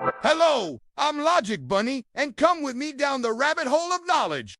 Hello, I'm Logic Bunny, and come with me down the rabbit hole of knowledge.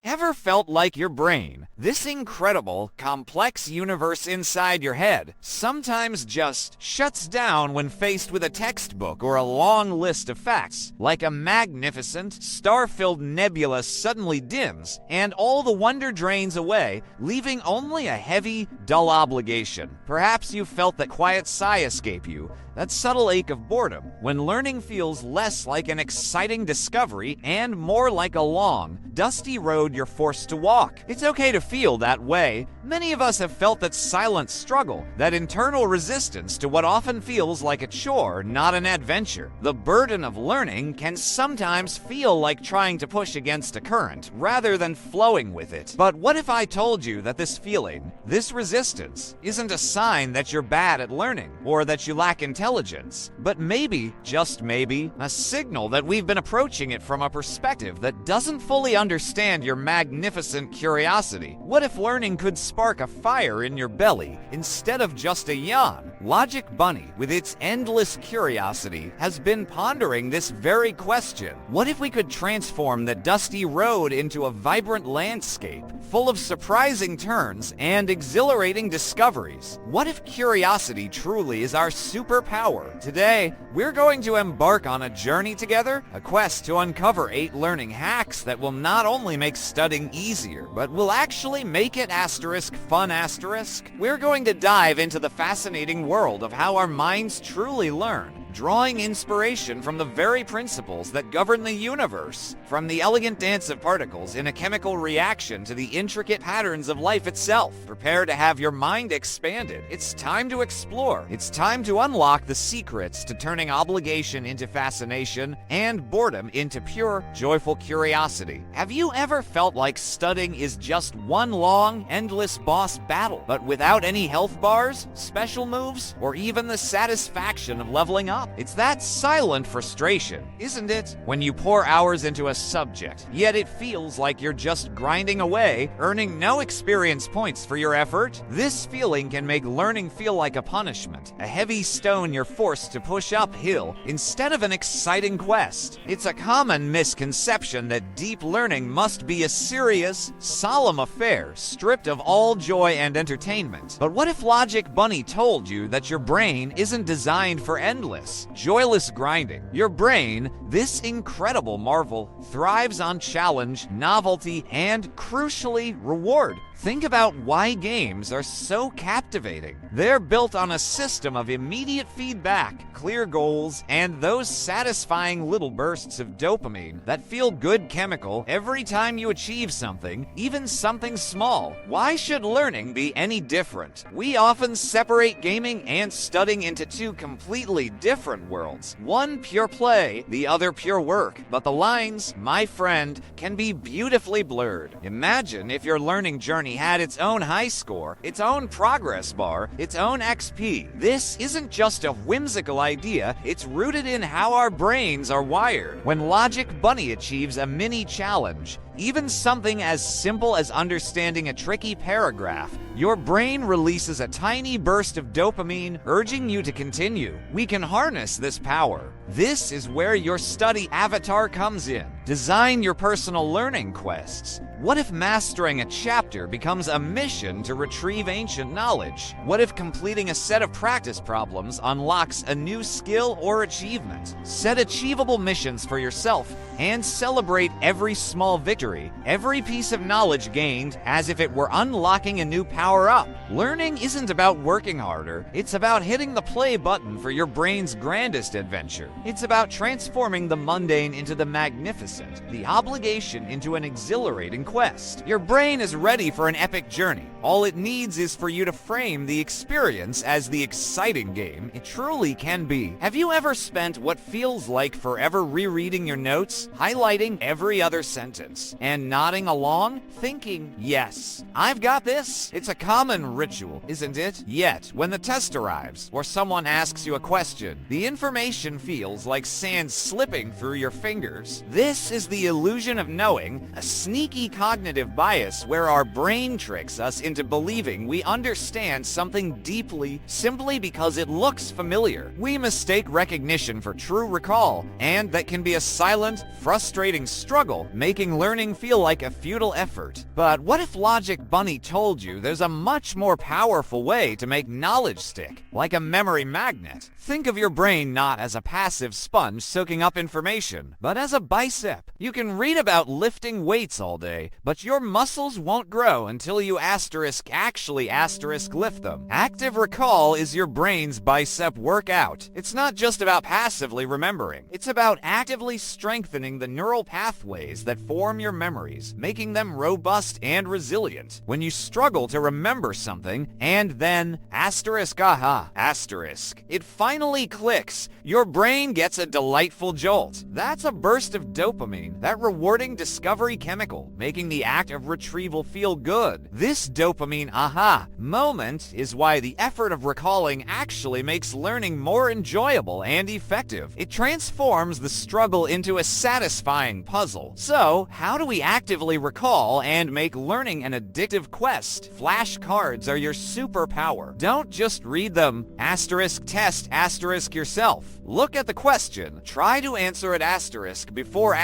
Ever felt like your brain, this incredible, complex universe inside your head, sometimes just shuts down when faced with a textbook or a long list of facts? Like a magnificent, star-filled nebula suddenly dims, and all the wonder drains away, leaving only a heavy, dull obligation. Perhaps you felt that quiet sigh escape you, that subtle ache of boredom, when learning feels less like an exciting discovery and more like a long, dusty road you're forced to walk. It's okay to feel that way. Many of us have felt that silent struggle, that internal resistance to what often feels like a chore, not an adventure. The burden of learning can sometimes feel like trying to push against a current, rather than flowing with it. But what if I told you that this feeling, this resistance, isn't a sign that you're bad at learning, or that you lack intelligence, but maybe, just maybe, a signal that we've been approaching it from a perspective that doesn't fully understand your magnificent curiosity? What if learning could spark a fire in your belly instead of just a yawn? Logic Bunny, with its endless curiosity, has been pondering this very question. What if we could transform the dusty road into a vibrant landscape, full of surprising turns and exhilarating discoveries? What if curiosity truly is our superpower? Today, we're going to embark on a journey together, a quest to uncover 8 learning hacks that will not only make studying easier, but will actually make it fun. We're going to dive into the fascinating world of how our minds truly learn, drawing inspiration from the very principles that govern the universe, from the elegant dance of particles in a chemical reaction to the intricate patterns of life itself. Prepare to have your mind expanded. It's time to explore. It's time to unlock the secrets to turning obligation into fascination and boredom into pure, joyful curiosity. Have you ever felt like studying is just one long, endless boss battle, but without any health bars, special moves, or even the satisfaction of leveling up? It's that silent frustration, isn't it? When you pour hours into a subject, yet it feels like you're just grinding away, earning no experience points for your effort. This feeling can make learning feel like a punishment, a heavy stone you're forced to push uphill instead of an exciting quest. It's a common misconception that deep learning must be a serious, solemn affair, stripped of all joy and entertainment. But what if Logic Bunny told you that your brain isn't designed for endless, joyless grinding? Your brain, this incredible marvel, thrives on challenge, novelty, and, crucially, reward. Think about why games are so captivating. They're built on a system of immediate feedback, clear goals, and those satisfying little bursts of dopamine that feel good chemical every time you achieve something, even something small. Why should learning be any different? We often separate gaming and studying into 2 completely different worlds. One pure play, the other pure work. But the lines, my friend, can be beautifully blurred. Imagine if your learning journey had its own high score, its own progress bar, its own XP. This isn't just a whimsical idea, it's rooted in how our brains are wired. When Logic Bunny achieves a mini challenge, even something as simple as understanding a tricky paragraph, your brain releases a tiny burst of dopamine, urging you to continue. We can harness this power. This is where your study avatar comes in. Design your personal learning quests. What if mastering a chapter becomes a mission to retrieve ancient knowledge? What if completing a set of practice problems unlocks a new skill or achievement? Set achievable missions for yourself and celebrate every small victory, every piece of knowledge gained, as if it were unlocking a new power-up. Learning isn't about working harder, it's about hitting the play button for your brain's grandest adventure. It's about transforming the mundane into the magnificent, the obligation into an exhilarating quest. Your brain is ready for an epic journey. All it needs is for you to frame the experience as the exciting game it truly can be. Have you ever spent what feels like forever rereading your notes, highlighting every other sentence, and nodding along, thinking, yes, I've got this. It's a common ritual, isn't it? Yet, when the test arrives, or someone asks you a question, the information feels like sand slipping through your fingers. This is the illusion of knowing, a sneaky cognitive bias where our brain tricks us into believing we understand something deeply simply because it looks familiar. We mistake recognition for true recall, and that can be a silent, frustrating struggle, making learning feel like a futile effort. But what if Logic Bunny told you there's a much more powerful way to make knowledge stick, like a memory magnet? Think of your brain not as a passive sponge soaking up information, but as a bicep. You can read about lifting weights all day, but your muscles won't grow until you actually lift them. Active recall is your brain's bicep workout. It's not just about passively remembering. It's about actively strengthening the neural pathways that form your memories, making them robust and resilient. When you struggle to remember something, and then it finally clicks, your brain gets a delightful jolt. That's a burst of dopamine, that rewarding discovery chemical, making the act of retrieval feel good. This dopamine aha moment is why the effort of recalling actually makes learning more enjoyable and effective. It transforms the struggle into a satisfying puzzle. So, how do we actively recall and make learning an addictive quest? Flashcards are your superpower. Don't just read them. Test yourself. Look at the question. Try to answer it before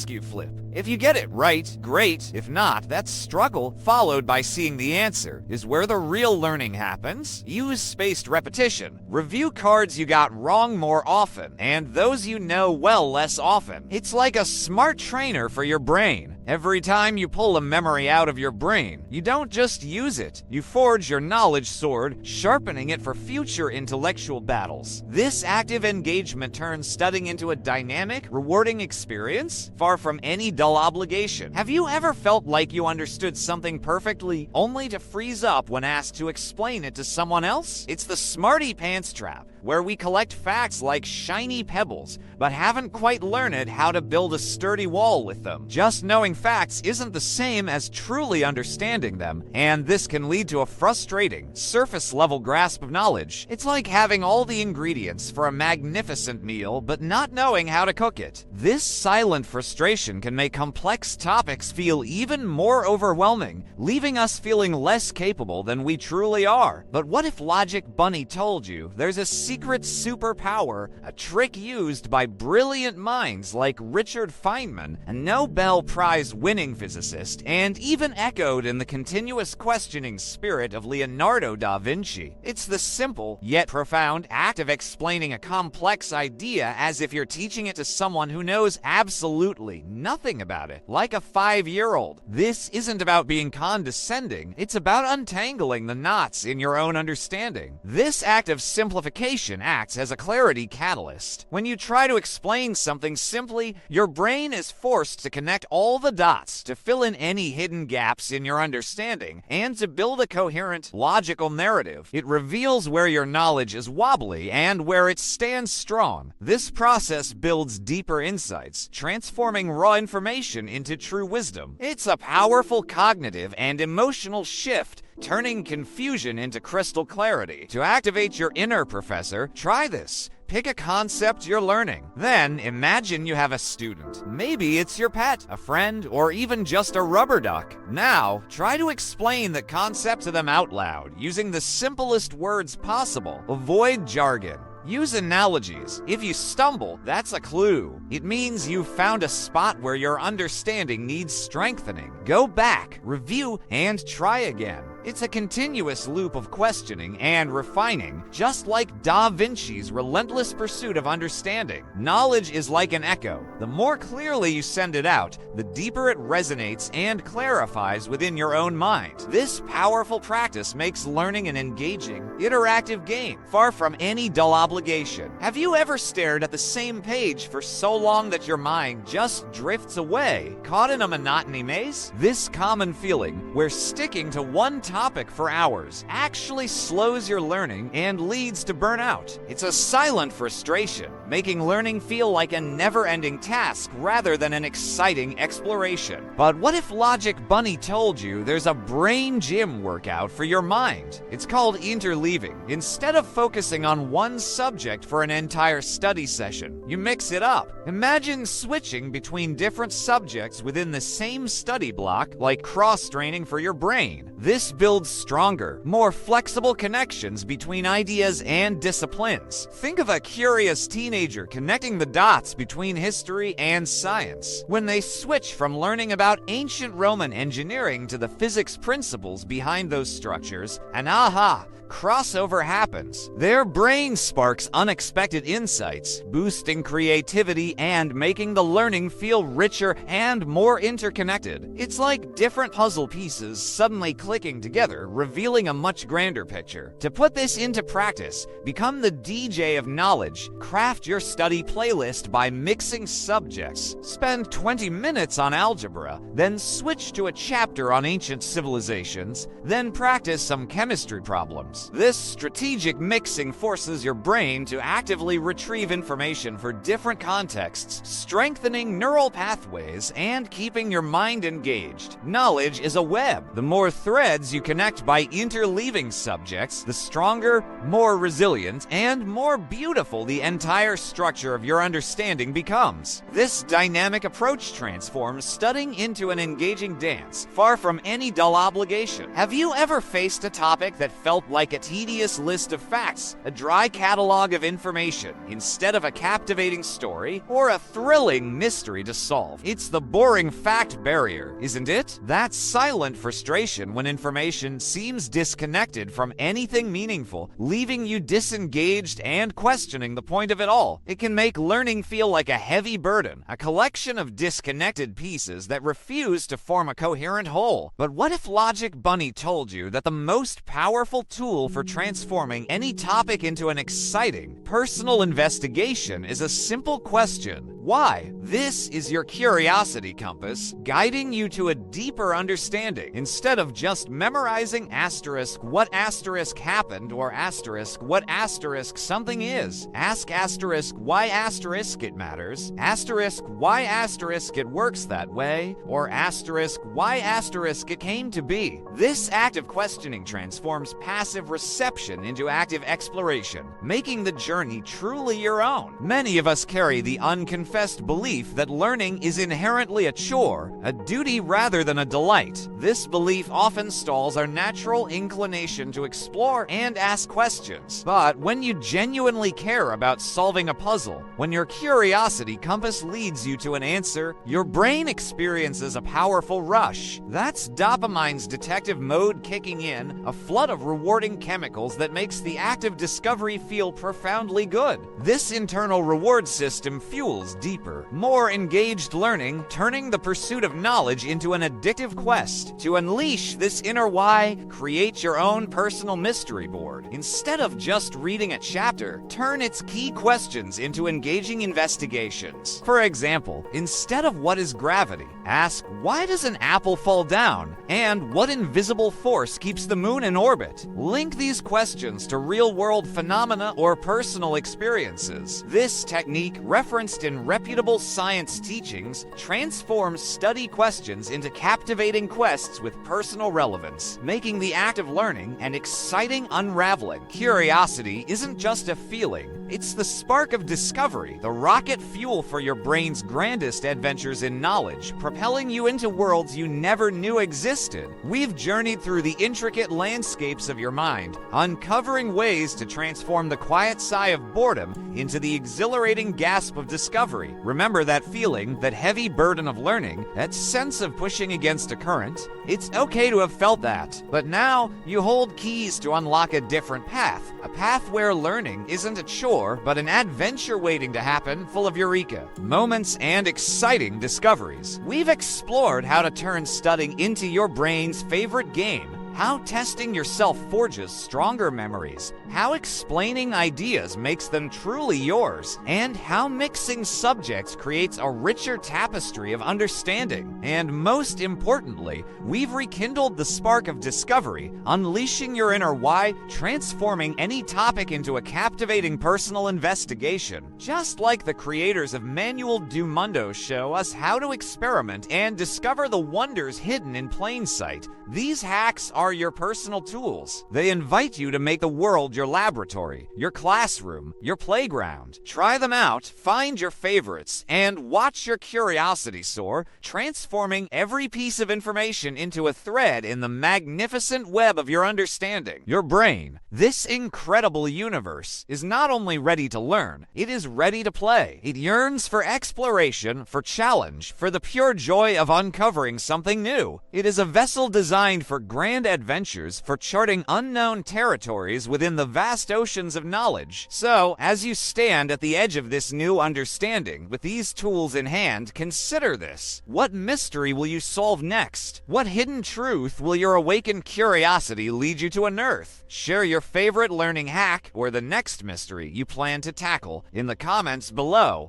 you flip. If you get it right, great. If not, that struggle, followed by seeing the answer, is where the real learning happens. Use spaced repetition. Review cards you got wrong more often, and those you know well less often. It's like a smart trainer for your brain. Every time you pull a memory out of your brain, you don't just use it, you forge your knowledge sword, sharpening it for future intellectual battles. This active engagement turns studying into a dynamic, rewarding experience, far from any dull obligation. Have you ever felt like you understood something perfectly, only to freeze up when asked to explain it to someone else? It's the smarty pants trap, where we collect facts like shiny pebbles, but haven't quite learned how to build a sturdy wall with them. Just knowing facts isn't the same as truly understanding them, and this can lead to a frustrating, surface-level grasp of knowledge. It's like having all the ingredients for a magnificent meal, but not knowing how to cook it. This silent frustration can make complex topics feel even more overwhelming, leaving us feeling less capable than we truly are. But what if Logic Bunny told you there's a secret superpower, a trick used by brilliant minds like Richard Feynman, a Nobel Prize winning physicist, and even echoed in the continuous questioning spirit of Leonardo da Vinci? It's the simple, yet profound act of explaining a complex idea as if you're teaching it to someone who knows absolutely nothing about it, like a 5-year-old. This isn't about being condescending, it's about untangling the knots in your own understanding. This act of simplification acts as a clarity catalyst. When you try to explain something simply, your brain is forced to connect all the dots to fill in any hidden gaps in your understanding and to build a coherent, logical narrative. It reveals where your knowledge is wobbly and where it stands strong. This process builds deeper insights, transforming raw information into true wisdom. It's a powerful cognitive and emotional shift, turning confusion into crystal clarity. To activate your inner professor, try this. Pick a concept you're learning. Then imagine you have a student. Maybe it's your pet, a friend, or even just a rubber duck. Now, try to explain the concept to them out loud, using the simplest words possible. Avoid jargon. Use analogies. If you stumble, that's a clue. It means you've found a spot where your understanding needs strengthening. Go back, review, and try again. It's a continuous loop of questioning and refining, just like Da Vinci's relentless pursuit of understanding. Knowledge is like an echo. The more clearly you send it out, the deeper it resonates and clarifies within your own mind. This powerful practice makes learning an engaging, interactive game, far from any dull obligation. Have you ever stared at the same page for so long that your mind just drifts away, caught in a monotony maze? This common feeling, where sticking to one topic for hours actually slows your learning and leads to burnout. It's a silent frustration, making learning feel like a never-ending task rather than an exciting exploration. But what if Logic Bunny told you there's a brain gym workout for your mind? It's called interleaving. Instead of focusing on one subject for an entire study session, you mix it up. Imagine switching between different subjects within the same study block, like cross-training for your brain. This builds stronger, more flexible connections between ideas and disciplines. Think of a curious teenager connecting the dots between history and science. When they switch from learning about ancient Roman engineering to the physics principles behind those structures, and aha! Crossover happens. Their brain sparks unexpected insights, boosting creativity and making the learning feel richer and more interconnected. It's like different puzzle pieces suddenly clicking together, revealing a much grander picture. To put this into practice, become the DJ of knowledge. Craft your study playlist by mixing subjects. Spend 20 minutes on algebra, then switch to a chapter on ancient civilizations, then practice some chemistry problems. This strategic mixing forces your brain to actively retrieve information for different contexts, strengthening neural pathways and keeping your mind engaged. Knowledge is a web. The more threads you connect by interleaving subjects, the stronger, more resilient, and more beautiful the entire structure of your understanding becomes. This dynamic approach transforms studying into an engaging dance, far from any dull obligation. Have you ever faced a topic that felt like a tedious list of facts, a dry catalog of information, instead of a captivating story or a thrilling mystery to solve? It's the boring fact barrier, isn't it? That silent frustration when information seems disconnected from anything meaningful, leaving you disengaged and questioning the point of it all. It can make learning feel like a heavy burden, a collection of disconnected pieces that refuse to form a coherent whole. But what if Logic Bunny told you that the most powerful tool for transforming any topic into an exciting, personal investigation is a simple question: why? This is your curiosity compass, guiding you to a deeper understanding. Instead of just memorizing asterisk what asterisk happened or asterisk what asterisk something is, ask asterisk why asterisk it matters, asterisk why asterisk it works that way, or asterisk why asterisk it came to be. This active questioning transforms passive reception into active exploration, making the journey truly your own. Many of us carry the unconfessed belief that learning is inherently a chore, a duty rather than a delight. This belief often stalls our natural inclination to explore and ask questions. But when you genuinely care about solving a puzzle, when your curiosity compass leads you to an answer, your brain experiences a powerful rush. That's dopamine's detective mode kicking in, a flood of rewarding chemicals that makes the act of discovery feel profoundly good. This internal reward system fuels deeper, more engaged learning, turning the pursuit of knowledge into an addictive quest. To unleash this inner why, create your own personal mystery board. Instead of just reading a chapter, turn its key questions into engaging investigations. For example, instead of what is gravity, ask why does an apple fall down, and what invisible force keeps the moon in orbit? Link these questions to real-world phenomena or personal experiences. This technique, referenced in reputable science teachings, transforms study questions into captivating quests with personal relevance, making the act of learning an exciting unraveling. Curiosity isn't just a feeling, it's the spark of discovery, the rocket fuel for your brain's grandest adventures in knowledge, propelling you into worlds you never knew existed. We've journeyed through the intricate landscapes of your mind, uncovering ways to transform the quiet sigh of boredom into the exhilarating gasp of discovery. Remember that feeling, that heavy burden of learning, that sense of pushing against a current? It's okay to have felt that, but now you hold keys to unlock a different path, a path where learning isn't a chore, but an adventure waiting to happen, full of eureka, moments, and exciting discoveries. We've explored how to turn studying into your brain's favorite game, how testing yourself forges stronger memories, how explaining ideas makes them truly yours, and how mixing subjects creates a richer tapestry of understanding. And most importantly, we've rekindled the spark of discovery, unleashing your inner why, transforming any topic into a captivating personal investigation. Just like the creators of Manual do Mundo show us how to experiment and discover the wonders hidden in plain sight, these hacks are your personal tools. They invite you to make the world your laboratory, your classroom, your playground. Try them out, find your favorites, and watch your curiosity soar, transforming every piece of information into a thread in the magnificent web of your understanding. Your brain, this incredible universe, is not only ready to learn, it is ready to play. It yearns for exploration, for challenge, for the pure joy of uncovering something new. It is a vessel designed for grand adventures, for charting unknown territories within the vast oceans of knowledge. So, as you stand at the edge of this new understanding, with these tools in hand, consider this. What mystery will you solve next? What hidden truth will your awakened curiosity lead you to unearth? Share your favorite learning hack or the next mystery you plan to tackle in the comments below.